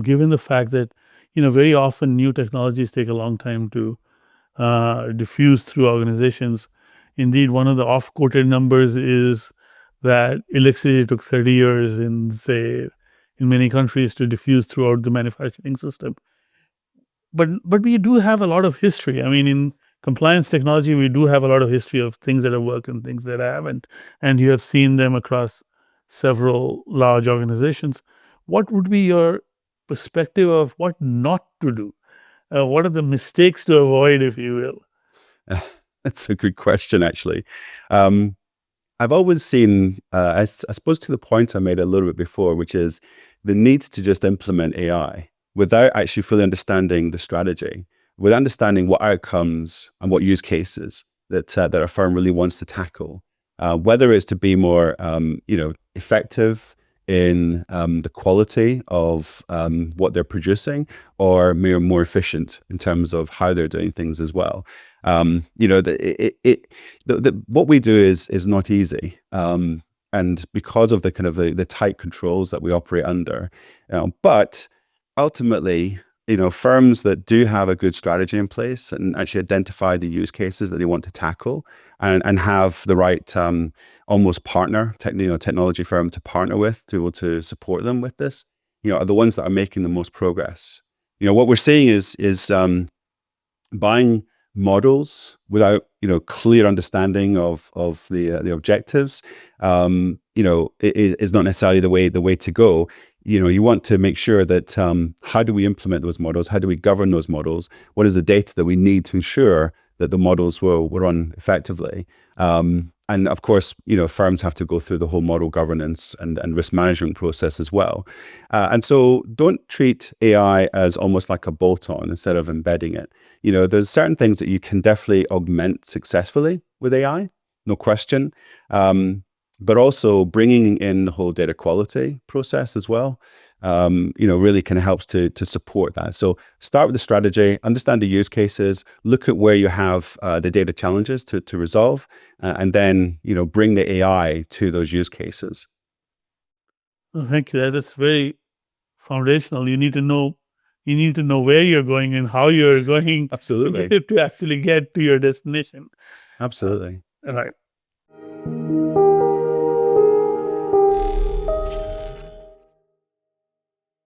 Given the fact that, very often new technologies take a long time to diffuse through organizations. Indeed, one of the oft-quoted numbers is that electricity took 30 years in many countries to diffuse throughout the manufacturing system. But we do have a lot of history. I mean, in compliance technology, we do have a lot of history of things that have worked and things that haven't, and you have seen them across several large organizations. What would be your perspective of what not to do? What are the mistakes to avoid, if you will? That's a good question, actually. I've always seen, I suppose to the point I made a little bit before, which is the need to just implement AI without actually fully understanding the strategy, with understanding what outcomes and what use cases that a firm really wants to tackle, whether it's to be more, effective in the quality of what they're producing, or more efficient in terms of how they're doing things as well. What we do is not easy, and because of the kind of the tight controls that we operate under, but ultimately, firms that do have a good strategy in place and actually identify the use cases that they want to tackle, and have the right almost partner, technology firm to partner with to be able to support them with this, are the ones that are making the most progress. What we're seeing is buying models without clear understanding of the objectives, is not necessarily the way to go. You want to make sure that how do we implement those models? How do we govern those models? What is the data that we need to ensure that the models will run effectively? And of course, firms have to go through the whole model governance and risk management process as well. And so don't treat AI as almost like a bolt-on instead of embedding it. There's certain things that you can definitely augment successfully with AI, no question. But also bringing in the whole data quality process as well, really kind of helps to support that. So start with the strategy, understand the use cases, look at where you have the data challenges to resolve, and then bring the AI to those use cases. Oh, thank you. That's very foundational. You need to know where you're going and how you're going Absolutely. to actually get to your destination. Absolutely. Right.